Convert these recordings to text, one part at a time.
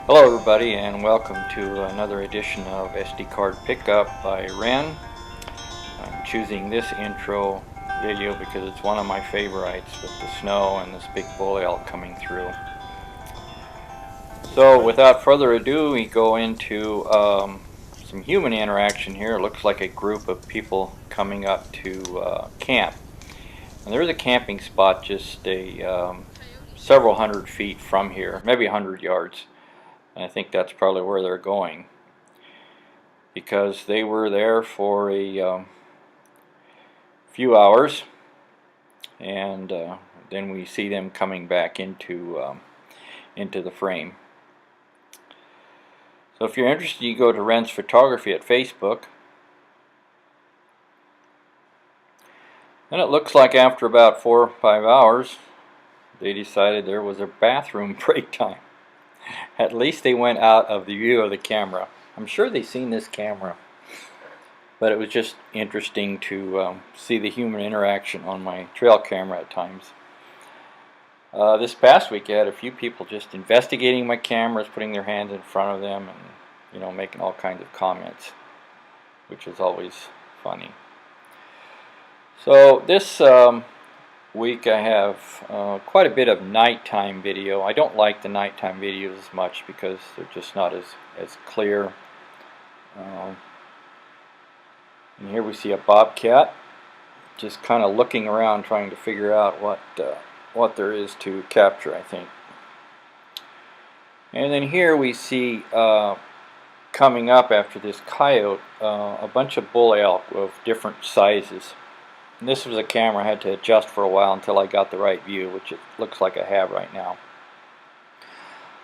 Hello everybody and welcome to another edition of SD Card Pickup by Wren. I'm choosing this intro video because it's one of my favorites with the snow and this big bull elk coming through. So without further ado, we go into some human interaction here. It looks like a group of people coming up to camp. And there's a camping spot just several hundred feet from here, maybe 100 yards. And I think that's probably where they're going, because they were there for a few hours, and then we see them coming back into the frame. So if you're interested, you go to Wren's Photography at Facebook. And it looks like after about 4 or 5 hours, they decided there was a bathroom break time. At least they went out of the view of the camera. I'm sure they've seen this camera, but it was just interesting to see the human interaction on my trail camera at times. This past week I had a few people just investigating my cameras, putting their hands in front of them, and making all kinds of comments, which is always funny. So this week I have quite a bit of nighttime video. I don't like the nighttime videos as much because they're just not as clear. And here we see a bobcat just kind of looking around trying to figure out what there is to capture, I think. And then here we see coming up after this coyote a bunch of bull elk of different sizes. And this was a camera I had to adjust for a while until I got the right view, which it looks like I have right now.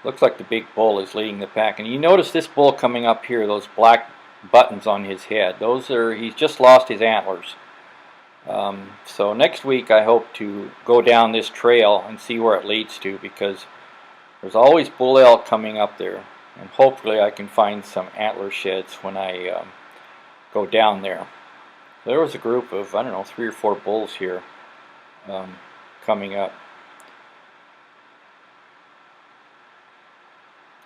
Looks like the big bull is leading the pack. And you notice this bull coming up here, those black buttons on his head. He's just lost his antlers. So next week I hope to go down this trail and see where it leads to, because there's always bull elk coming up there. And hopefully I can find some antler sheds when I go down there. There was a group of, I don't know, 3 or 4 bulls here coming up.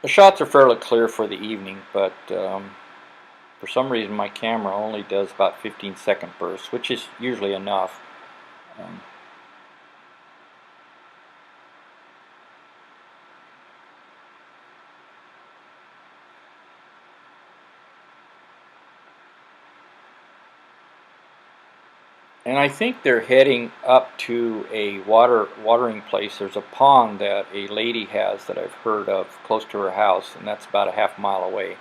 The shots are fairly clear for the evening, but for some reason my camera only does about 15-second bursts, which is usually enough. And I think they're heading up to a watering place. There's a pond that a lady has that I've heard of close to her house, and that's about a half-mile away.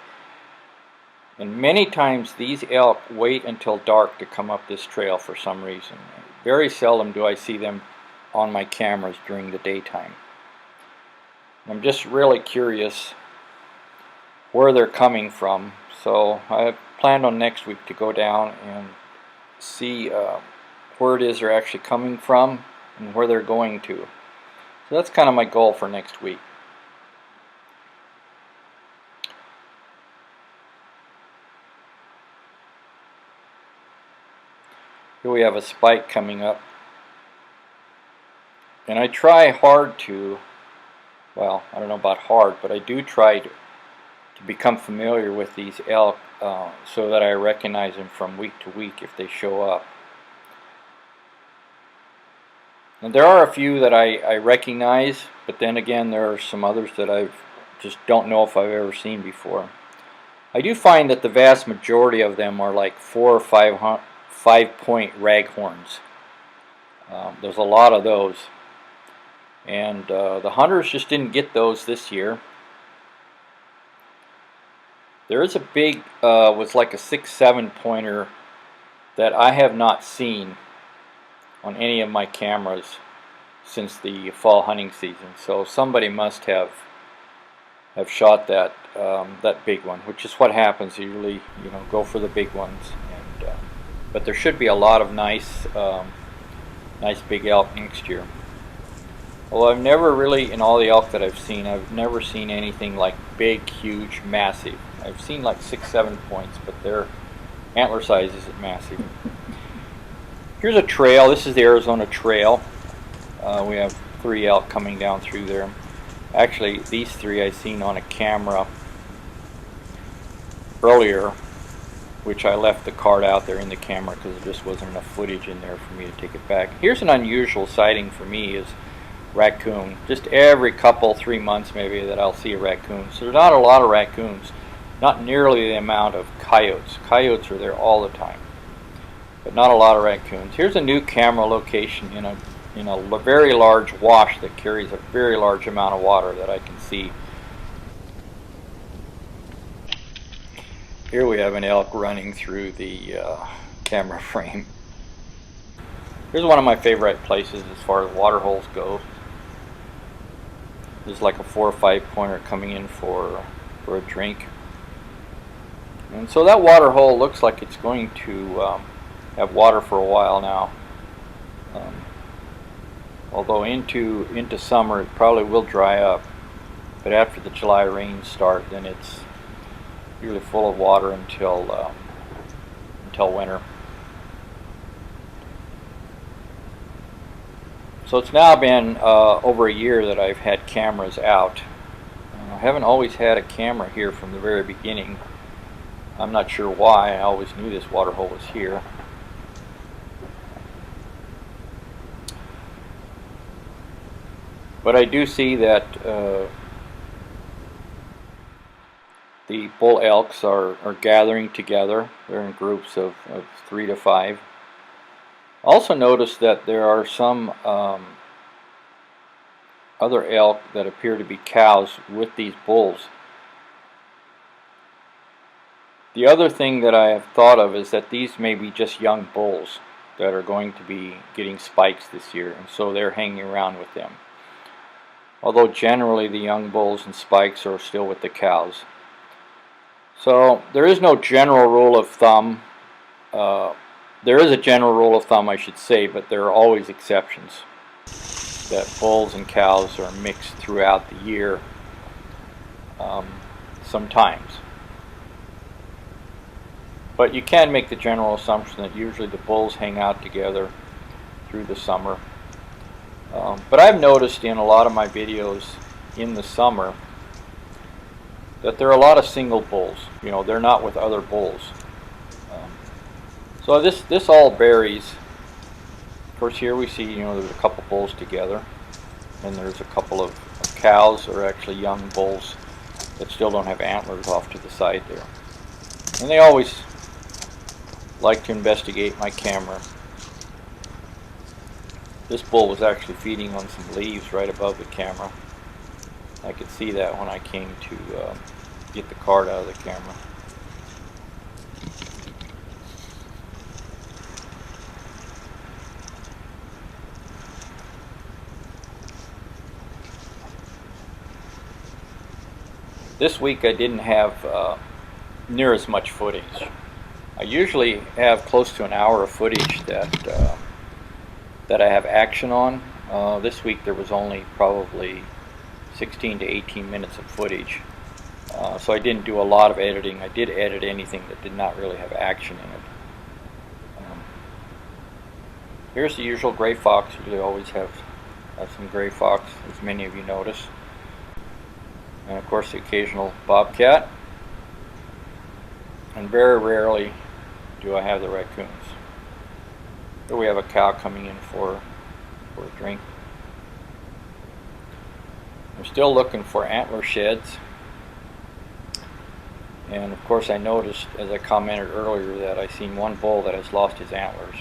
And many times these elk wait until dark to come up this trail for some reason. Very seldom do I see them on my cameras during the daytime. I'm just really curious where they're coming from, so I planned on next week to go down and see where it is they're actually coming from and where they're going to. So that's kind of my goal for next week. Here we have a spike coming up, and I try hard to, well, I don't know about hard, but I do try to become familiar with these elk so that I recognize them from week to week if they show up. And there are a few that I recognize, but then again there are some others that I just don't know if I've ever seen before. I do find that the vast majority of them are like 4 or 5-point raghorns. There's a lot of those, and the hunters just didn't get those this year. There is a big, was like a 6-7 pointer that I have not seen on any of my cameras since the fall hunting season. So somebody must have shot that that big one, which is what happens usually. Go for the big ones. And but there should be a lot of nice big elk next year. Well, I've never really, in all the elk that I've never seen anything like big, huge, massive. I've seen like 6-7 points, but their antler size isn't massive. Here's a trail. This is the Arizona Trail. We have 3 elk coming down through there. Actually, these three I seen on a camera earlier, which I left the card out there in the camera because there just wasn't enough footage in there for me to take it back. Here's an unusual sighting for me is raccoon. Just every couple, 3 months maybe, that I'll see a raccoon. So there's not a lot of raccoons, not nearly the amount of coyotes. Coyotes are there all the time, but not a lot of raccoons. Here's a new camera location in a very large wash that carries a very large amount of water that I can see. Here we have an elk running through the camera frame. Here's one of my favorite places as far as water holes go. There's like a 4 or 5 pointer coming in for a drink. And so that water hole looks like it's going to have water for a while now. Although into summer it probably will dry up. But after the July rains start, then it's usually full of water until winter. So it's now been over a year that I've had cameras out. I haven't always had a camera here from the very beginning. I'm not sure why. I always knew this water hole was here. But I do see that the bull elks are gathering together. They're in groups of 3 to 5. Also notice that there are some other elk that appear to be cows with these bulls. The other thing that I have thought of is that these may be just young bulls that are going to be getting spikes this year, and so they're hanging around with them. Although generally the young bulls and spikes are still with the cows. So there is no general rule of thumb. There is a general rule of thumb, I should say, but there are always exceptions. That bulls and cows are mixed throughout the year sometimes. But you can make the general assumption that usually the bulls hang out together through the summer. But I've noticed in a lot of my videos in the summer that there are a lot of single bulls. You know, they're not with other bulls. So this all varies. Of course, here we see, there's a couple bulls together, and there's a couple of cows, or actually young bulls, that still don't have antlers off to the side there. And they always like to investigate my camera. This bull was actually feeding on some leaves right above the camera. I could see that when I came to get the card out of the camera. This week I didn't have near as much footage. I usually have close to an hour of footage that I have action on. This week there was only probably 16 to 18 minutes of footage. So I didn't do a lot of editing. I did edit anything that did not really have action in it. Here's the usual gray fox. You always have some gray fox, as many of you notice. And of course the occasional bobcat. And very rarely do I have the raccoons. Here we have a cow coming in for a drink. I'm still looking for antler sheds. And of course I noticed, as I commented earlier, that I seen one bull that has lost his antlers.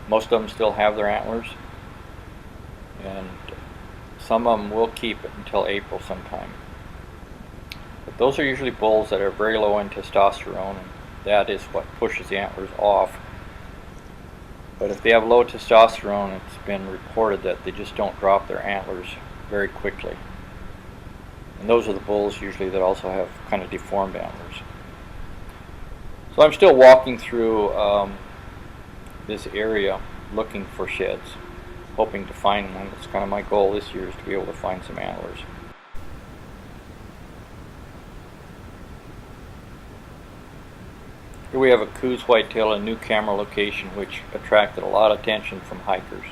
Most of them still have their antlers, and some of them will keep it until April sometime. But those are usually bulls that are very low in testosterone, and that is what pushes the antlers off. But if they have low testosterone, it's been reported that they just don't drop their antlers very quickly. And those are the bulls usually that also have kind of deformed antlers. So I'm still walking through this area looking for sheds, hoping to find one. That's kind of my goal this year, is to be able to find some antlers. Here we have a Coues whitetail, a new camera location which attracted a lot of attention from hikers.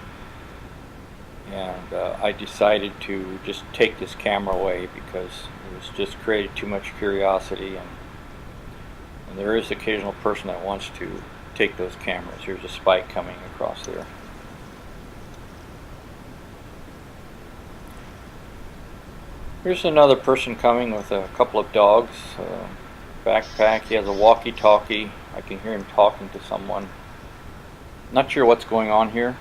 and I decided to just take this camera away because it was just created too much curiosity, and there is the occasional person that wants to take those cameras. Here's a spike coming across there. Here's another person coming with a couple of dogs, backpack. He has a walkie-talkie. I can hear him talking to someone. Not sure what's going on here.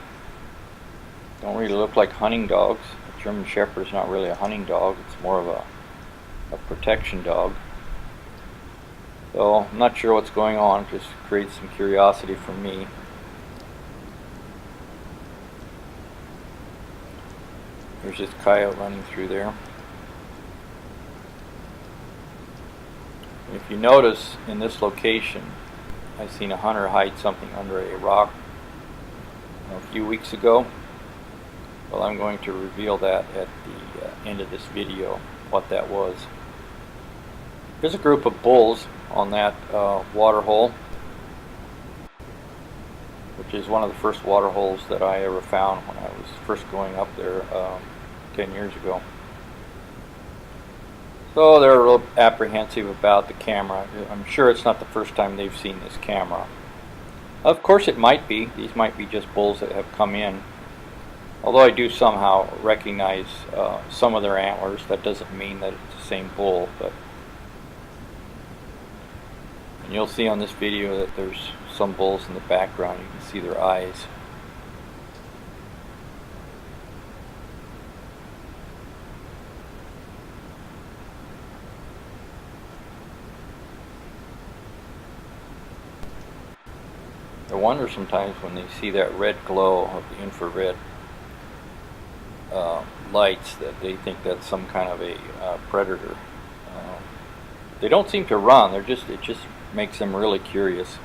Don't really look like hunting dogs. A German Shepherd is not really a hunting dog. It's more of a protection dog. So I'm not sure what's going on. Just creates some curiosity for me. There's this coyote running through there. If you notice in this location, I seen a hunter hide something under a rock a few weeks ago. Well, I'm going to reveal that at the end of this video, what that was. There's a group of bulls on that water hole, which is one of the first water holes that I ever found when I was first going up there 10 years ago. So they're real apprehensive about the camera. I'm sure it's not the first time they've seen this camera. Of course it might be. These might be just bulls that have come in. Although I do somehow recognize some of their antlers. That doesn't mean that it's the same bull. And you'll see on this video that there's some bulls in the background. You can see their eyes. I wonder sometimes when they see that red glow of the infrared lights that they think that's some kind of a predator. They don't seem to run. It just makes them really curious.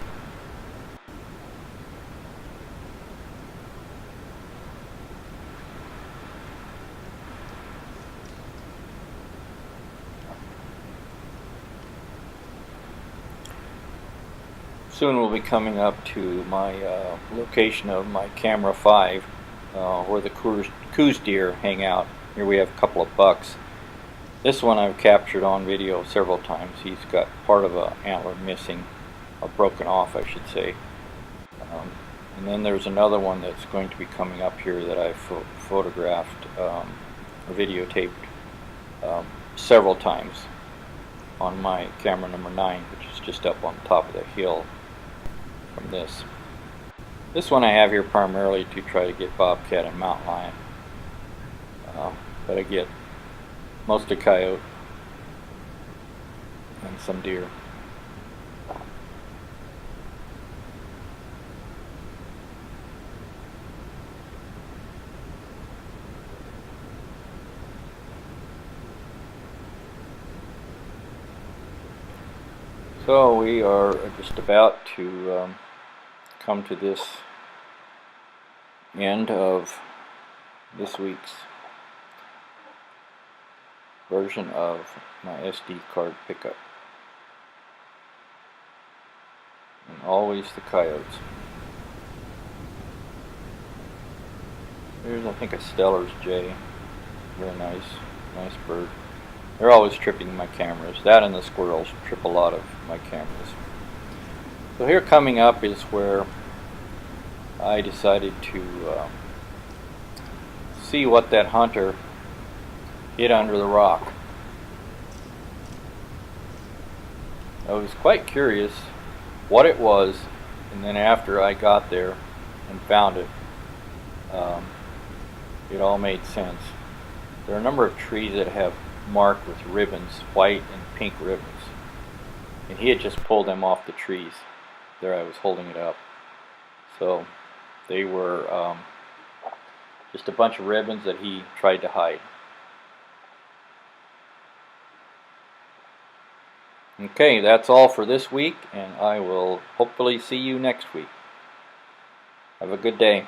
Soon we'll be coming up to my location of my camera 5, where the Coos deer hang out. Here we have a couple of bucks. This one I've captured on video several times. He's got part of an antler missing, or broken off I should say. And then there's another one that's going to be coming up here that I've photographed, or videotaped several times on my camera number 9, which is just up on top of the hill from this. This one I have here primarily to try to get bobcat and mountain lion, but I get mostly coyote and some deer. So we are just about to come to this end of this week's version of my SD card pickup. And always the coyotes. Here's I think a Steller's jay. Very nice bird. They're always tripping my cameras. That and the squirrels trip a lot of my cameras. So here coming up is where I decided to see what that hunter hid under the rock. I was quite curious what it was, and then after I got there and found it, it all made sense. There are a number of trees that have marked with ribbons, white and pink ribbons, and he had just pulled them off the trees. There I was holding it up. So they were just a bunch of ribbons that he tried to hide. Okay, that's all for this week, and I will hopefully see you next week. Have a good day.